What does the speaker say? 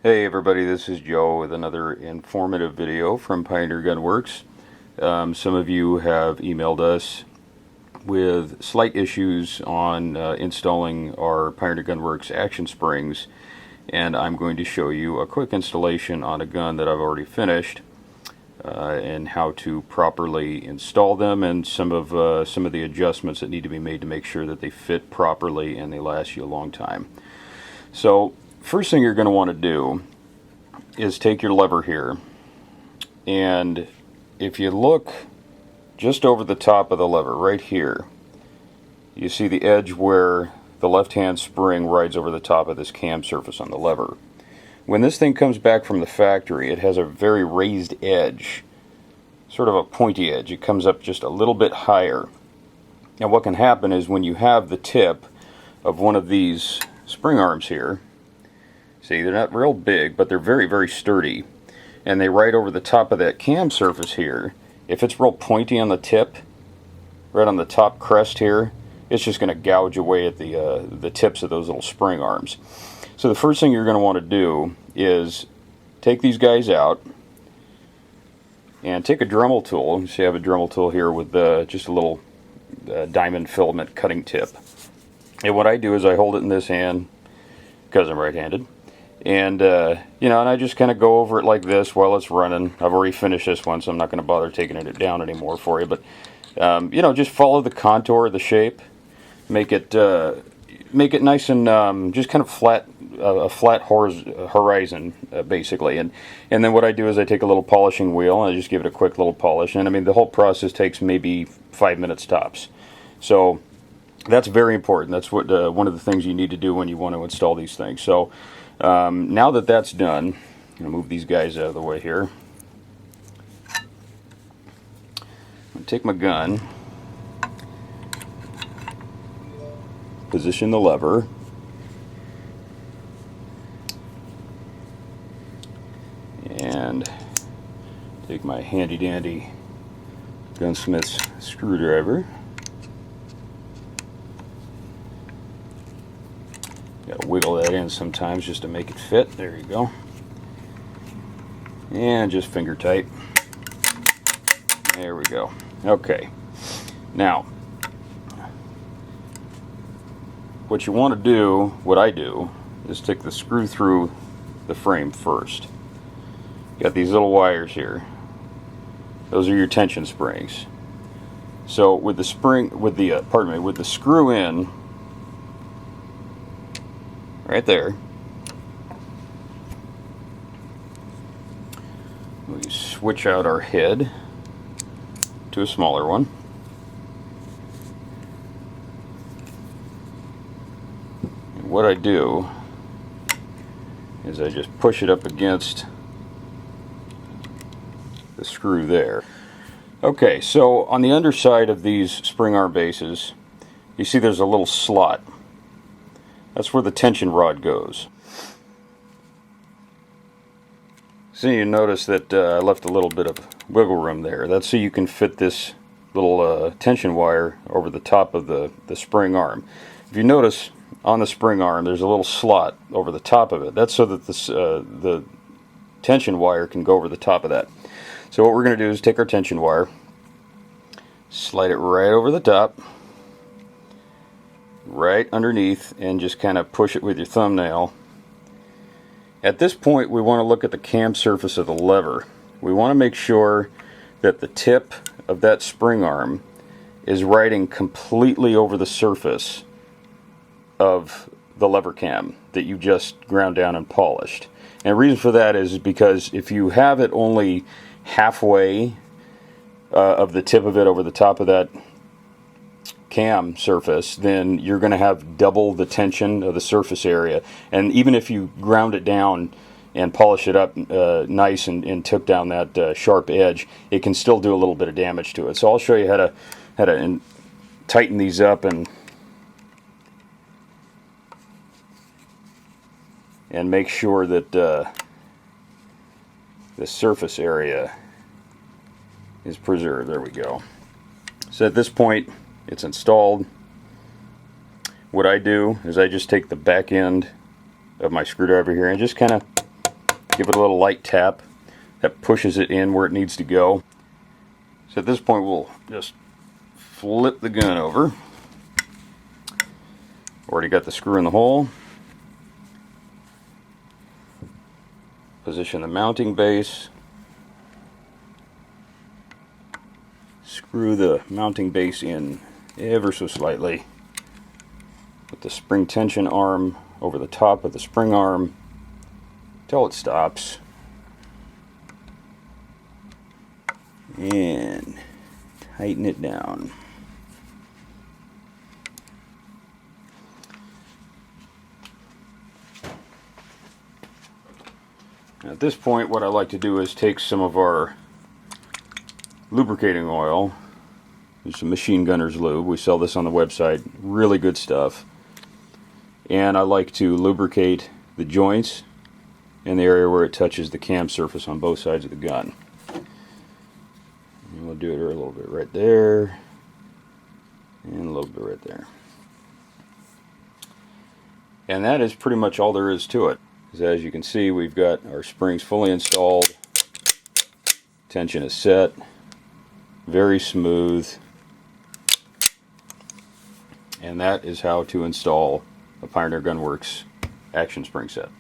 Hey everybody, this is Joe with another informative video from Pioneer Gun Works. Some of you have emailed us with slight issues on installing our Pioneer Gun Works action springs, and I'm going to show you a quick installation on a gun that I've already finished and how to properly install them, and some of the adjustments that need to be made to make sure that they fit properly and they last you a long time. So first thing you're going to want to do is take your lever here, and if you look just over the top of the lever right here, you see the edge where the left hand spring rides over the top of this cam surface on the lever. When this thing comes back from the factory, it has a very raised edge, sort of a pointy edge. It comes up just a little bit higher. Now what can happen is when you have the tip of one of these spring arms here, see, they're not real big, but they're very, very sturdy, and they ride over the top of that cam surface here. If it's real pointy on the tip, right on the top crest here, it's just going to gouge away at the tips of those little spring arms. So the first thing you're going to want to do is take these guys out and take a Dremel tool. See, I have a Dremel tool here with just a little diamond filament cutting tip. And what I do is I hold it in this hand because I'm right-handed. And and I just kind of go over it like this while it's running. I've already finished this one, so I'm not going to bother taking it down anymore for you. But just follow the contour of the shape, make it nice and just kind of flat, a flat horizon basically. And then what I do is I take a little polishing wheel and I just give it a quick little polish. And I mean, the whole process takes maybe 5 minutes tops. So that's very important. That's what one of the things you need to do when you want to install these things. So now that that's done, I'm going to move these guys out of the way here. I'm going to take my gun, position the lever, and take my handy dandy gunsmith's screwdriver. Got to wiggle that in sometimes just to make it fit. There you go. And just finger tight. There we go. Okay. Now, what you want to do, what I do, is stick the screw through the frame first. You got these little wires here. Those are your tension springs. So with the screw in right there, we switch out our head to a smaller one. And what I do is I just push it up against the screw there. Okay, so on the underside of these spring arm bases, you see there's a little slot. That's where the tension rod goes. So you notice that I left a little bit of wiggle room there. That's so you can fit this little tension wire over the top of the spring arm. If you notice on the spring arm, there's a little slot over the top of it. That's so that the tension wire can go over the top of that. So what we're going to do is take our tension wire, slide it right over the top, right underneath, and just kind of push it with your thumbnail. At this point, we want to look at the cam surface of the lever. We want to make sure that the tip of that spring arm is riding completely over the surface of the lever cam that you just ground down and polished. And the reason for that is because if you have it only halfway of the tip of it over the top of that cam surface, then you're going to have double the tension of the surface area. And even if you ground it down and polish it up nice and tip down that sharp edge, it can still do a little bit of damage to it. So I'll show you how to tighten these up and make sure that the surface area is preserved. There we go. So at this point, it's installed. What I do is I just take the back end of my screwdriver here and just kind of Give it a little light tap. That pushes it in where it needs to go. So at this point we'll just flip the gun over. Already got the screw in the hole. Position the mounting base. Screw the mounting base in ever so slightly. Put the spring tension arm over the top of the spring arm till it stops. And tighten it down. At this point, what I like to do is take some of our lubricating oil. There's some Machine Gunner's lube. We sell this on the website. Really good stuff. And I like to lubricate the joints in the area where it touches the cam surface on both sides of the gun. And we'll do it a little bit right there, and a little bit right there. And that is pretty much all there is to it. As you can see, we've got our springs fully installed. Tension is set. Very smooth. And that is how to install a Pioneer Gun Works action spring set.